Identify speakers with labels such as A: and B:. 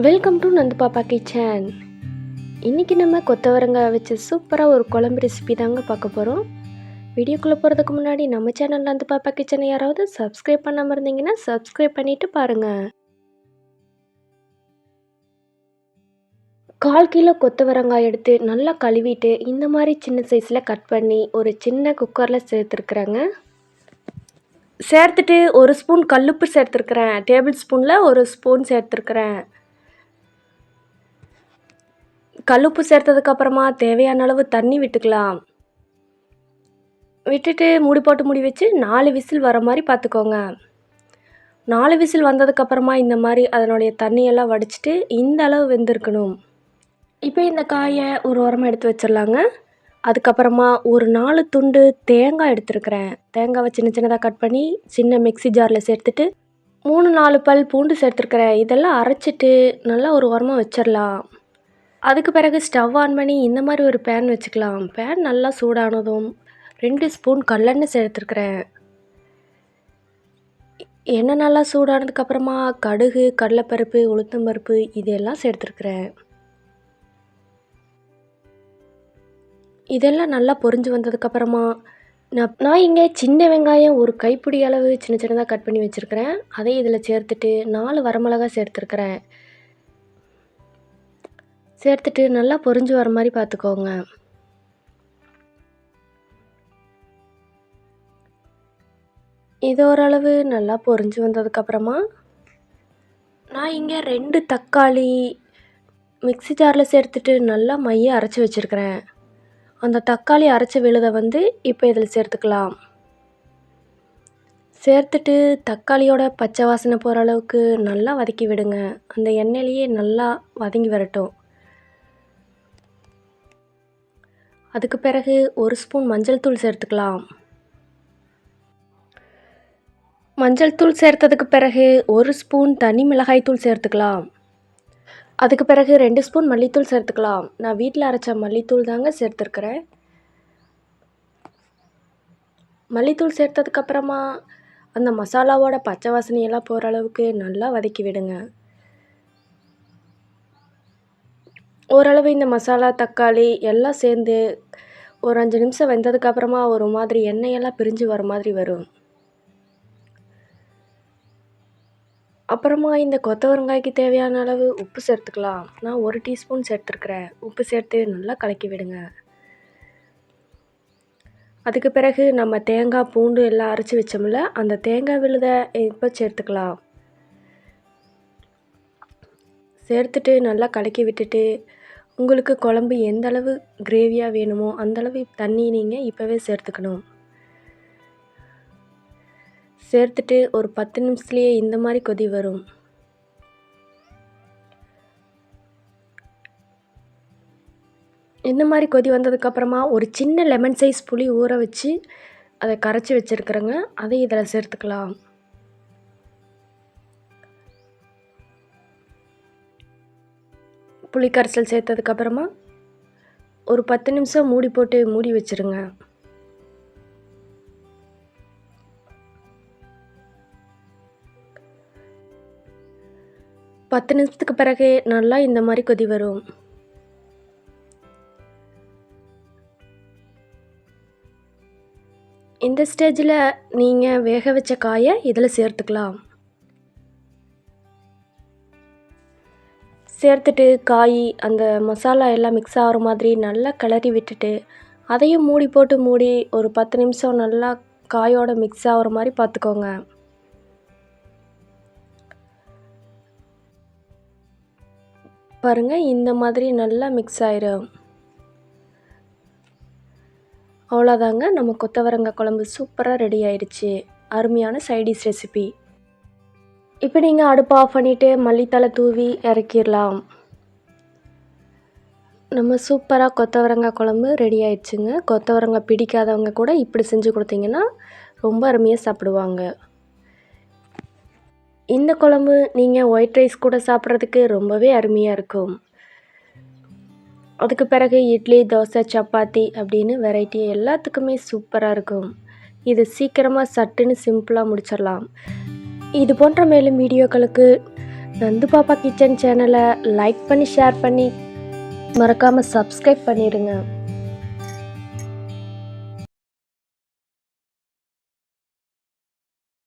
A: Welcome to Nandu பாப்பா kitchen. இன்றைக்கி நம்ம கொத்தவரங்காய் வச்சு சூப்பராக ஒரு குழம்பு ரெசிபி தாங்க பார்க்க போகிறோம். வீடியோக்குள்ளே போகிறதுக்கு முன்னாடி நம்ம சேனல் நந்து பாப்பா கிச்சனை யாராவது சப்ஸ்கிரைப் பண்ணாமல் இருந்தீங்கன்னா சப்ஸ்கிரைப் பண்ணிவிட்டு பாருங்கள். 1/4 கிலோ கொத்தவரங்காய் எடுத்து நல்லா கழுவிட்டு இந்த மாதிரி சின்ன சைஸில் கட் பண்ணி ஒரு சின்ன குக்கரில் சேர்த்துருக்குறேங்க. சேர்த்துட்டு 1 ஸ்பூன் கல்லுப்பு சேர்த்துருக்குறேன். டேபிள் ஸ்பூனில் 1 ஸ்பூன் சேர்த்துருக்குறேன். கல்லுப்பு சேர்த்ததுக்கப்புறமா தேவையான அளவு தண்ணி விட்டுக்கலாம். விட்டுட்டு மூடி போட்டு மூடி வச்சு 4 விசில் வர மாதிரி பார்த்துக்கோங்க. 4 விசில் வந்ததுக்கப்புறமா இந்த மாதிரி அதனுடைய தண்ணியெல்லாம் வடிச்சிட்டு இந்த அளவு வெந்திருக்கணும். இப்போ இந்த காயை ஒரு ஓரமாக எடுத்து வச்சிடலாங்க. அதுக்கப்புறமா ஒரு 4 துண்டு தேங்காய் எடுத்துருக்கிறேன். தேங்காவை சின்ன சின்னதாக கட் பண்ணி சின்ன மிக்ஸி ஜாரில் சேர்த்துட்டு 3-4 பல் பூண்டு சேர்த்துருக்குறேன். இதெல்லாம் அரைச்சிட்டு நல்லா ஒரு ஓரமாக வச்சிடலாம். அதுக்கு பிறகு ஸ்டவ் ஆன் பண்ணி இந்த மாதிரி ஒரு பேன் வச்சுக்கலாம். பேன் நல்லா சூடானதும் 2 ஸ்பூன் கல்லெண்ணெய் சேர்த்துருக்குறேன். எண்ணெய் நல்லா சூடானதுக்கப்புறமா கடுகு, கடலைப்பருப்பு, உளுத்தம்பருப்பு இதெல்லாம் சேர்த்துருக்குறேன். இதெல்லாம் நல்லா பொரிஞ்சு வந்ததுக்கப்புறமா நான் இங்கே சின்ன வெங்காயம் ஒரு கைப்பிடி அளவு சின்ன சின்னதாக கட் பண்ணி வச்சுருக்கிறேன். அதையும் இதில் சேர்த்துட்டு 4 வரமிளகாய் சேர்த்துருக்குறேன். சேர்த்துட்டு நல்லா பொரிஞ்சு வர மாதிரி பார்த்துக்கோங்க. இது ஓரளவு நல்லா பொரிஞ்சு வந்ததுக்கப்புறமா நான் இங்கே 2 தக்காளி மிக்ஸி ஜாரில் சேர்த்துட்டு நல்லா மைய அரைச்சி வச்சுருக்கிறேன். அந்த தக்காளி அரைச்ச விழுதை இப்போ இதில் சேர்த்துக்கலாம். சேர்த்துட்டு தக்காளியோட பச்சை வாசனை போகிற அளவுக்கு நல்லா வதக்கி விடுங்க. அந்த எண்ணெயிலேயே நல்லா வதங்கி வரட்டும். அதுக்கு பிறகு 1 ஸ்பூன் மஞ்சள் தூள் சேர்த்துக்கலாம். மஞ்சள் தூள் சேர்த்ததுக்கு பிறகு 1 ஸ்பூன் தனி மிளகாய் தூள் சேர்த்துக்கலாம். அதுக்கு பிறகு 2 ஸ்பூன் மல்லித்தூள் சேர்த்துக்கலாம். நான் வீட்டில் அரைச்ச மல்லித்தூள் தாங்க சேர்த்துருக்குறேன். மல்லித்தூள் சேர்த்ததுக்கப்புறமா அந்த மசாலாவோட பச்சை வாசனையெல்லாம் போகிற அளவுக்கு நல்லா வதக்கி விடுங்க. ஓரளவு இந்த மசாலா, தக்காளி எல்லாம் சேர்ந்து ஒரு 5 நிமிஷம் வெந்ததுக்கப்புறமா ஒரு மாதிரி எண்ணெயெல்லாம் பிரிஞ்சு வர மாதிரி வரும். அப்புறமா இந்த கொத்தவரங்காய்க்கு தேவையான அளவு உப்பு சேர்த்துக்கலாம். நான் 1 டீஸ்பூன் சேர்த்துருக்குறேன். உப்பு சேர்த்து நல்லா கலக்கி விடுங்க. அதுக்கு பிறகு நம்ம தேங்காய், பூண்டு எல்லாம் அரைச்சி வச்சோம்ல, அந்த தேங்காய் விழுதை இப்போ சேர்த்துக்கலாம். சேர்த்துட்டு நல்லா கலக்கி விட்டுட்டு உங்களுக்கு குழம்பு எந்த அளவு கிரேவியாக வேணுமோ அந்தளவு தண்ணி நீங்கள் இப்போவே சேர்த்துக்கணும். சேர்த்துட்டு ஒரு 10 நிமிஷத்துலேயே இந்த மாதிரி கொதி வரும். இந்த மாதிரி கொதி வந்ததுக்கப்புறமா ஒரு சின்ன லெமன் சைஸ் புளி ஊற வச்சு அதை கரைச்சி வச்சுருக்குறேங்க. அதை இதில் சேர்த்துக்கலாம். புளி கரைசல் சேர்த்ததுக்கப்புறமா ஒரு 10 நிமிஷம் மூடி போட்டு மூடி வச்சுருங்க. பத்து நிமிஷத்துக்கு பிறகு நல்லா இந்த மாதிரி கொதி வரும். இந்த ஸ்டேஜில் நீங்கள் வேக வச்ச காயை இதில் சேர்த்துக்கலாம். சேர்த்துட்டு காய் அந்த மசாலா எல்லாம் மிக்ஸ் ஆகிற மாதிரி நல்லா கிளறி விட்டுட்டு அதையும் மூடி போட்டு மூடி ஒரு 10 நிமிஷம் நல்லா காயோட மிக்ஸ் ஆகிற மாதிரி பார்த்துக்கோங்க. பாருங்கள், இந்த மாதிரி நல்லா மிக்ஸ் ஆயிரும். அவ்வளோதாங்க, நம்ம கொத்தவரங்காய் குழம்பு சூப்பராக ரெடி ஆயிடுச்சு. அருமையான சைடிஷ் ரெசிபி. இப்போ நீங்கள் அடுப்பை ஆஃப் பண்ணிவிட்டு மல்லித்தலை தூவி இறக்கிடலாம். நம்ம சூப்பராக கொத்தவரங்காய் குழம்பு ரெடி ஆயிடுச்சுங்க. கொத்தவரங்காய் பிடிக்காதவங்க கூட இப்படி செஞ்சு கொடுத்தீங்கன்னா ரொம்ப அருமையாக சாப்பிடுவாங்க. இந்த குழம்பு நீங்கள் ஒயிட் ரைஸ் கூட சாப்பிட்றதுக்கு ரொம்பவே அருமையாக இருக்கும். அதுக்கு பிறகு இட்லி, தோசை, சப்பாத்தி அப்படின்னு வெரைட்டி எல்லாத்துக்குமே சூப்பராக இருக்கும். இது சீக்கிரமாக சட்டுன்னு சிம்பிளாக முடிச்சிடலாம். இது போன்ற மேலும் வீடியோக்களுக்கு நந்து பாப்பா கிச்சன் சேனலை லைக் பண்ணி ஷேர் பண்ணி மறக்காமல் சப்ஸ்கிரைப் பண்ணிடுங்க.